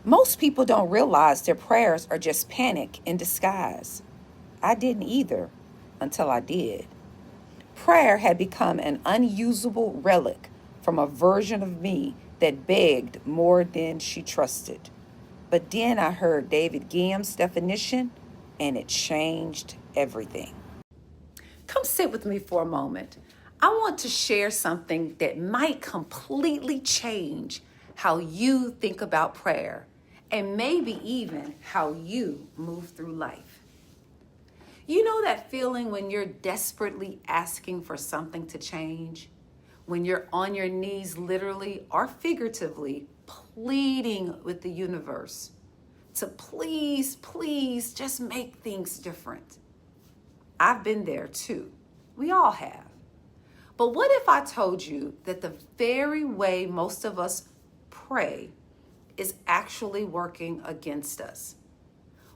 Most people don't realize their prayers are just panic in disguise. I didn't either until I did. Prayer had become an unusable relic from a version of me that begged more than she trusted. But then I heard David Giam's definition, and it changed everything. Come sit with me for a moment. I want to share something that might completely change how you think about prayer and maybe even how you move through life. You know that feeling when you're desperately asking for something to change? When you're on your knees, literally or figuratively, pleading with the universe to please just make things different. I've been there too. We all have. But what if I told you that the very way most of us pray is actually working against us?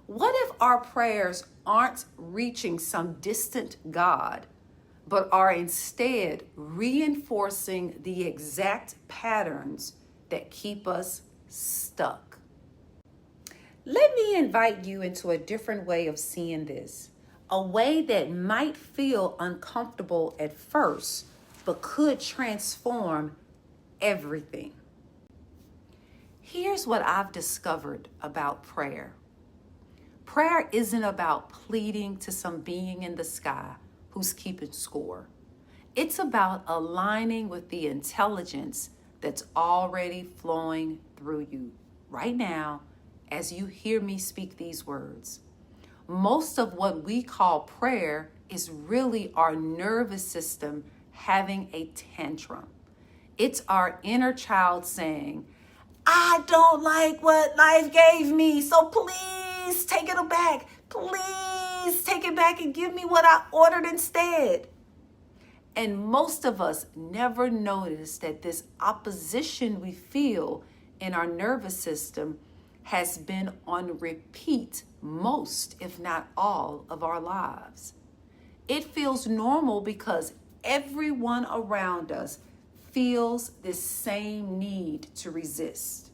What if our prayers aren't reaching some distant God, but are instead reinforcing the exact patterns that keep us stuck? Let me invite you into a different way of seeing this, a way that might feel uncomfortable at first, but could transform everything. Here's what I've discovered about prayer. Prayer isn't about pleading to some being in the sky who's keeping score. It's about aligning with the intelligence that's already flowing through you right now as you hear me speak these words. Most of what we call prayer is really our nervous system having a tantrum. It's our inner child saying, I don't like what life gave me, so please take it back. Please take it back and give me what I ordered instead. And most of us never notice that this opposition we feel in our nervous system has been on repeat most, if not all, of our lives. It feels normal because everyone around us feels this same need to resist.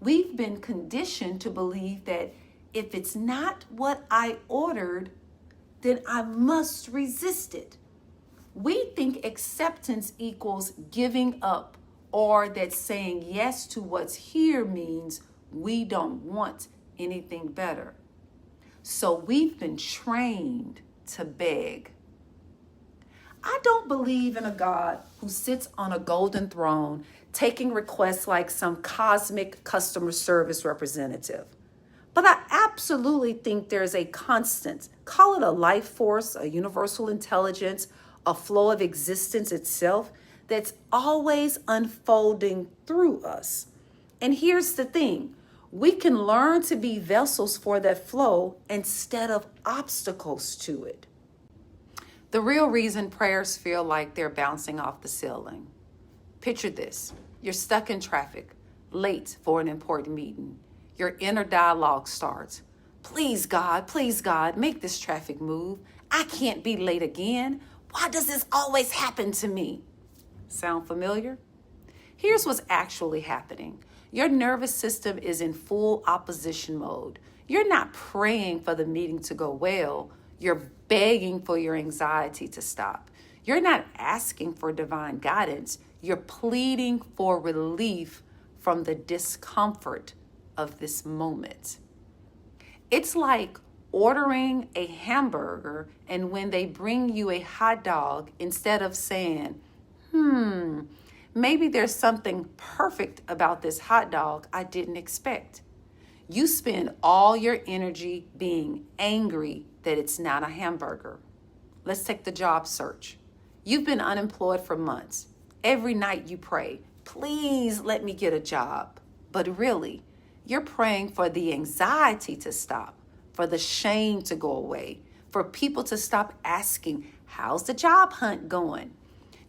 We've been conditioned to believe that if it's not what I ordered, then I must resist it. We think acceptance equals giving up, or that saying yes to what's here means we don't want anything better. So we've been trained to beg. I don't believe in a God who sits on a golden throne taking requests like some cosmic customer service representative. But I absolutely think there's a constant, call it a life force, a universal intelligence, a flow of existence itself that's always unfolding through us. And here's the thing, we can learn to be vessels for that flow instead of obstacles to it. The real reason prayers feel like they're bouncing off the ceiling. Picture this. You're stuck in traffic, late for an important meeting. Your inner dialogue starts. Please, God, make this traffic move. I can't be late again. Why does this always happen to me? Sound familiar? Here's what's actually happening. Your nervous system is in full opposition mode. You're not praying for the meeting to go well. You're begging for your anxiety to stop. You're not asking for divine guidance. You're pleading for relief from the discomfort of this moment. It's like ordering a hamburger, and when they bring you a hot dog, instead of saying, maybe there's something perfect about this hot dog I didn't expect. You spend all your energy being angry that it's not a hamburger. Let's take the job search. You've been unemployed for months. Every night you pray, please let me get a job. But really, you're praying for the anxiety to stop, for the shame to go away, for people to stop asking, how's the job hunt going?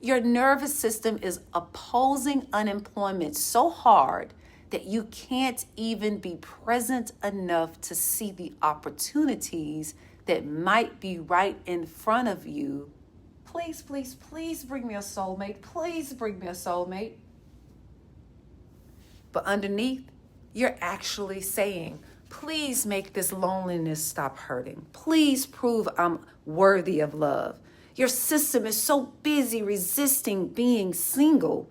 Your nervous system is opposing unemployment so hard that you can't even be present enough to see the opportunities that might be right in front of you. Please bring me a soulmate. Please bring me a soulmate. But underneath, You're actually saying, please make this loneliness stop hurting. Please prove I'm worthy of love. Your system is so busy resisting being single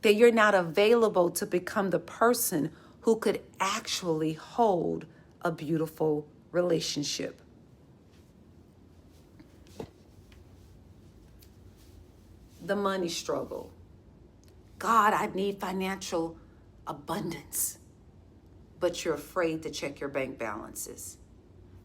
that you're not available to become the person who could actually hold a beautiful relationship. The money struggle. God, I need financial abundance, but you're afraid to check your bank balances.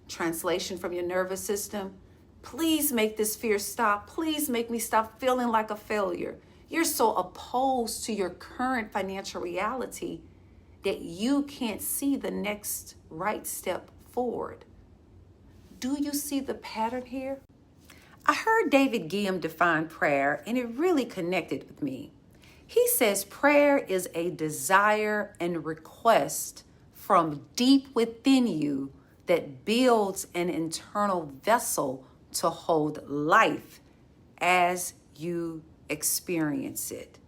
Translation from your nervous system, please make this fear stop. Please make me stop feeling like a failure. You're so opposed to your current financial reality that you can't see the next right step forward. Do you see the pattern here? I heard David Guillaume define prayer, and it really connected with me. He says prayer is a desire and request from deep within you that builds an internal vessel to hold life as you experience it.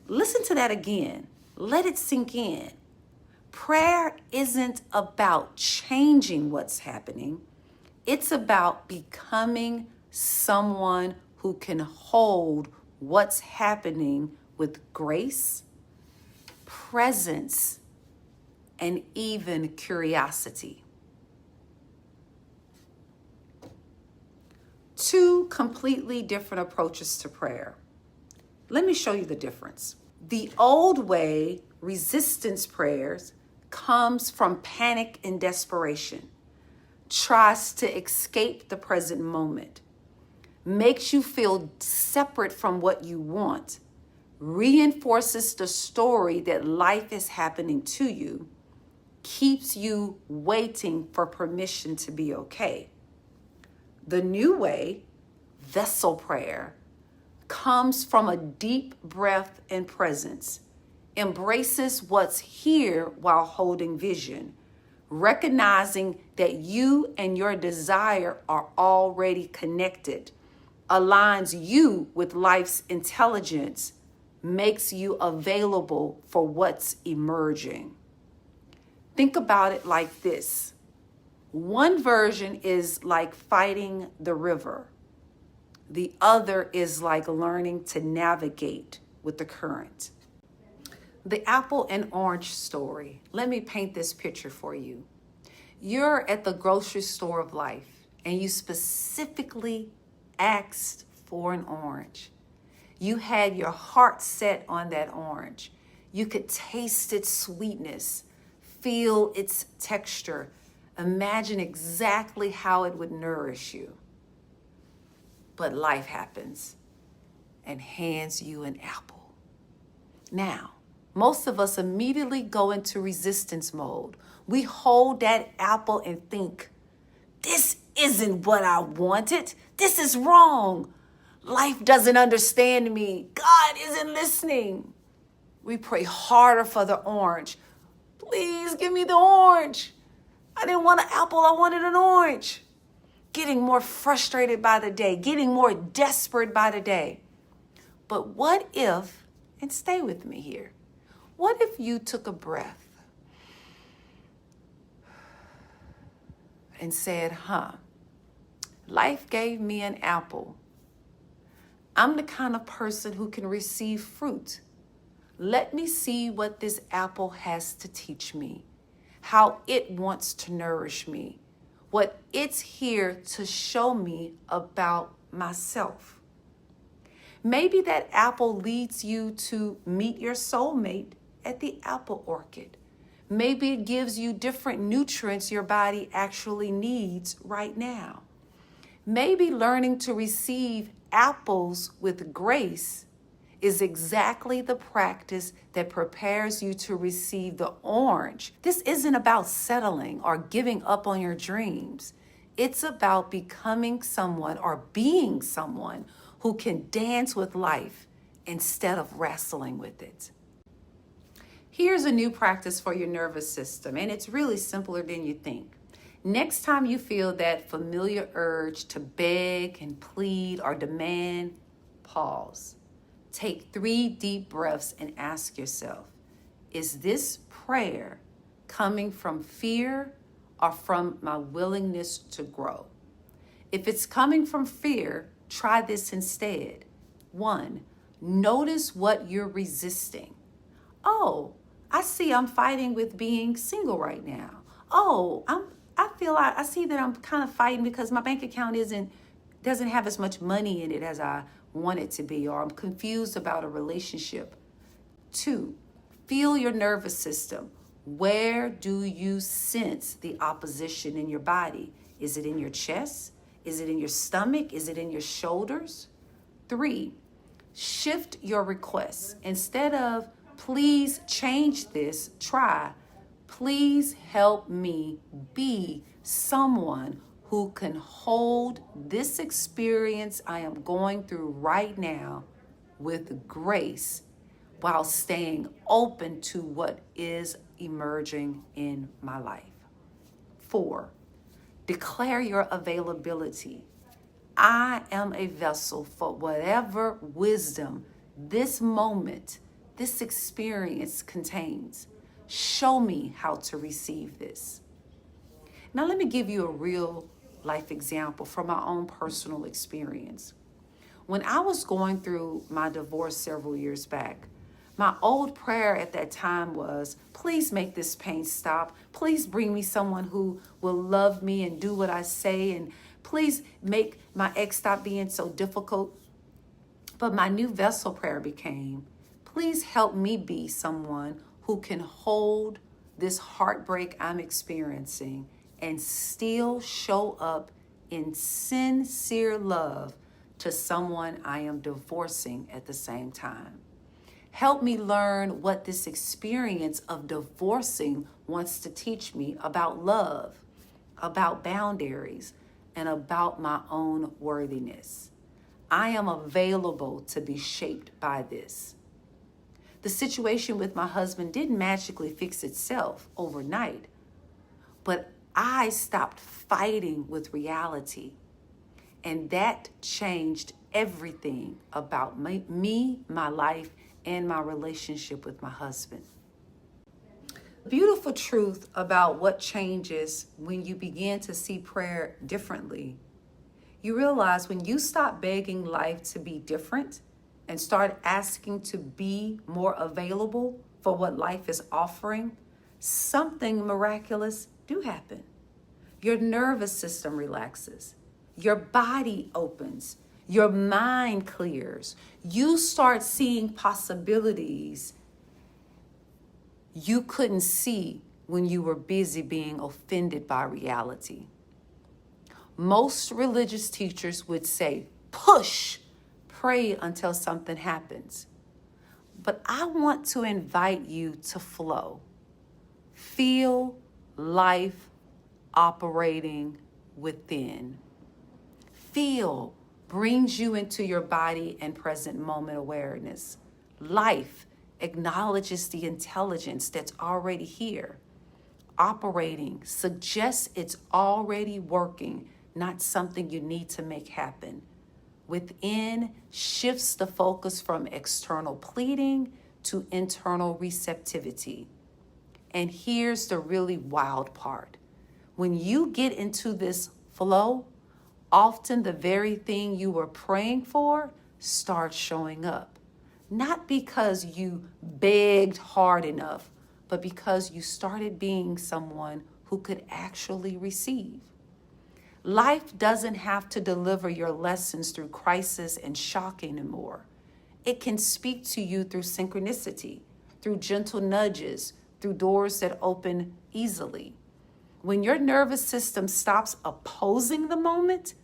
Listen to that again. Let it sink in. Prayer isn't about changing what's happening. It's about becoming someone who can hold what's happening with grace, presence, and even curiosity. Two completely different approaches to prayer. Let me show you the difference. The old way, resistance prayers, comes from panic and desperation, tries to escape the present moment, makes you feel separate from what you want, reinforces the story that life is happening to you, keeps you waiting for permission to be okay. The new way, vessel prayer, comes from a deep breath and presence, embraces what's here while holding vision, recognizing that you and your desire are already connected, aligns you with life's intelligence, makes you available for what's emerging. Think about it like this. One version is like fighting the river. The other is like learning to navigate with the current. The apple and orange story. Let me paint this picture for you. You're at the grocery store of life and you specifically asked for an orange. You had your heart set on that orange. You could taste its sweetness, feel its texture, imagine exactly how it would nourish you. But life happens and hands you an apple. Now, most of us immediately go into resistance mode. We hold that apple and think, this isn't what I wanted. This is wrong. Life doesn't understand me. God isn't listening. We pray harder for the orange. Please give me the orange. I didn't want an apple. I wanted an orange. Getting more frustrated by the day, getting more desperate by the day. But what if, and stay with me here, what if you took a breath and said, life gave me an apple. I'm the kind of person who can receive fruit. Let me see what this apple has to teach me, how it wants to nourish me, what it's here to show me about myself. Maybe that apple leads you to meet your soulmate at the apple orchard. Maybe it gives you different nutrients your body actually needs right now. Maybe learning to receive apples with grace is exactly the practice that prepares you to receive the orange. This isn't about settling or giving up on your dreams. It's about becoming someone or being someone who can dance with life instead of wrestling with it. Here's a new practice for your nervous system, and it's really simpler than you think. Next time you feel that familiar urge to beg and plead or demand, pause. Take 3 deep breaths and ask yourself, is this prayer coming from fear or from my willingness to grow? If it's coming from fear, try this instead. 1, notice what you're resisting. Oh, I see I'm fighting with being single right now. Oh, I see that I'm kind of fighting because my bank account doesn't have as much money in it as I want it to be, or I'm confused about a relationship. 2, feel your nervous system. Where do you sense the opposition in your body? Is it in your chest? Is it in your stomach? Is it in your shoulders? 3, shift your requests. Instead of, please change this, try, please help me be someone who can hold this experience I am going through right now with grace while staying open to what is emerging in my life. 4, declare your availability. I am a vessel for whatever wisdom this moment, this experience contains. Show me how to receive this. Now, let me give you a real life example from my own personal experience. When I was going through my divorce several years back, my old prayer at that time was, please make this pain stop. Please bring me someone who will love me and do what I say. And please make my ex stop being so difficult. But my new vessel prayer became, please help me be someone who can hold this heartbreak I'm experiencing and still show up in sincere love to someone I am divorcing at the same time. Help me learn what this experience of divorcing wants to teach me about love, about boundaries, and about my own worthiness. I am available to be shaped by this. The situation with my husband didn't magically fix itself overnight, but I stopped fighting with reality, and that changed everything about me, my life, and my relationship with my husband. The beautiful truth about what changes when you begin to see prayer differently, you realize when you stop begging life to be different and start asking to be more available for what life is offering, something miraculous do happen. Your nervous system relaxes. Your body opens. Your mind clears. You start seeing possibilities you couldn't see when you were busy being offended by reality. Most religious teachers would say, push, pray until something happens. But I want to invite you to flow. Feel life operating within. Feel brings you into your body and present moment awareness. Life acknowledges the intelligence that's already here. Operating suggests it's already working, not something you need to make happen. Within shifts the focus from external pleading to internal receptivity. And here's the really wild part. When you get into this flow, often the very thing you were praying for starts showing up. Not because you begged hard enough, but because you started being someone who could actually receive. Life doesn't have to deliver your lessons through crisis and shock anymore. It can speak to you through synchronicity, through gentle nudges, through doors that open easily. When your nervous system stops opposing the moment,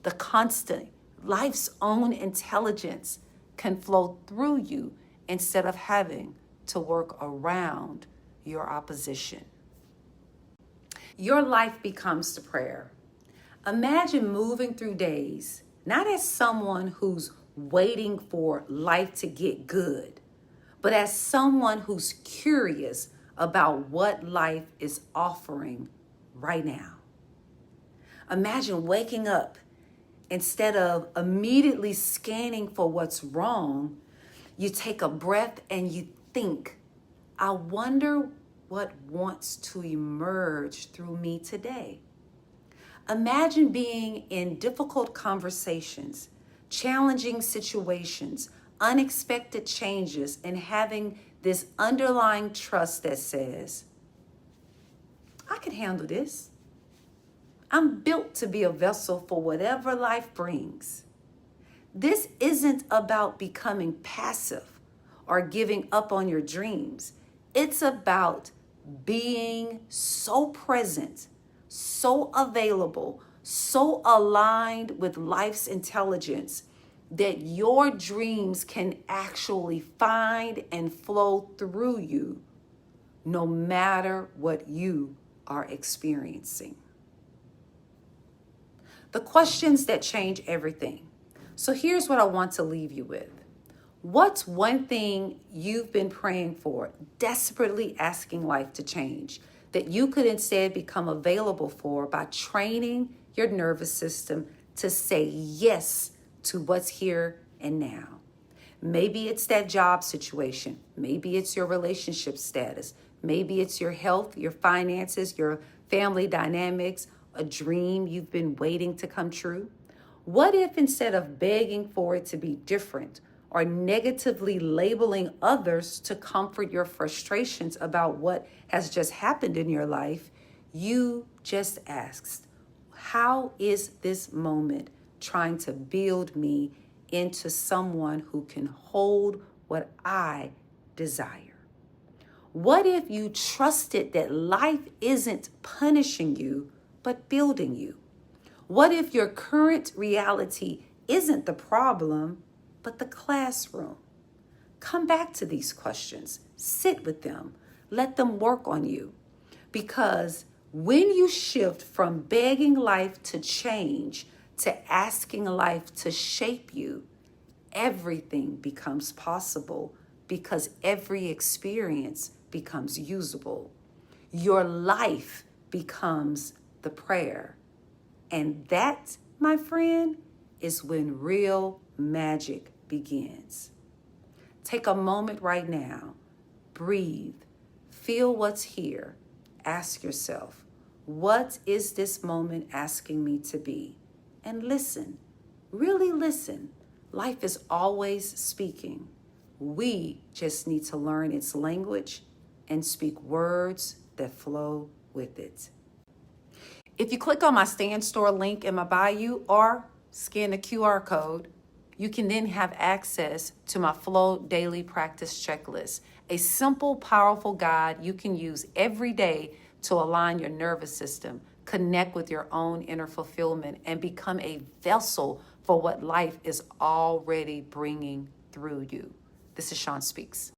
the constant, life's own intelligence can flow through you instead of having to work around your opposition. Your life becomes the prayer. Imagine moving through days, not as someone who's waiting for life to get good, but as someone who's curious about what life is offering right now. Imagine waking up. Instead of immediately scanning for what's wrong, you take a breath and you think, I wonder what wants to emerge through me today. Imagine being in difficult conversations, challenging situations, unexpected changes, and having this underlying trust that says, I can handle this. I'm built to be a vessel for whatever life brings. This isn't about becoming passive or giving up on your dreams. It's about being so present, so available, so aligned with life's intelligence that your dreams can actually find and flow through you no matter what you are experiencing. The questions that change everything. So here's what I want to leave you with. What's one thing you've been praying for, desperately asking life to change, that you could instead become available for by training your nervous system to say yes to what's here and now? Maybe it's that job situation. Maybe it's your relationship status. Maybe it's your health, your finances, your family dynamics, a dream you've been waiting to come true. What if instead of begging for it to be different or negatively labeling others to comfort your frustrations about what has just happened in your life, you just asked, how is this moment trying to build me into someone who can hold what I desire? What if you trusted that life isn't punishing you, but building you? What if your current reality isn't the problem, but the classroom? Come back to these questions. Sit with them. Let them work on you. Because when you shift from begging life to change to asking life to shape you, everything becomes possible because every experience becomes usable. Your life becomes the prayer. And that, my friend, is when real magic begins. Take a moment right now. Breathe. Feel what's here. Ask yourself, what is this moment asking me to be? And listen. Really listen. Life is always speaking. We just need to learn its language and speak words that flow with it. If you click on my Stand Store link in my bio or scan the QR code, you can then have access to my Flow Daily Practice Checklist, a simple, powerful guide you can use every day to align your nervous system, connect with your own inner fulfillment, and become a vessel for what life is already bringing through you. This is Sean Speaks.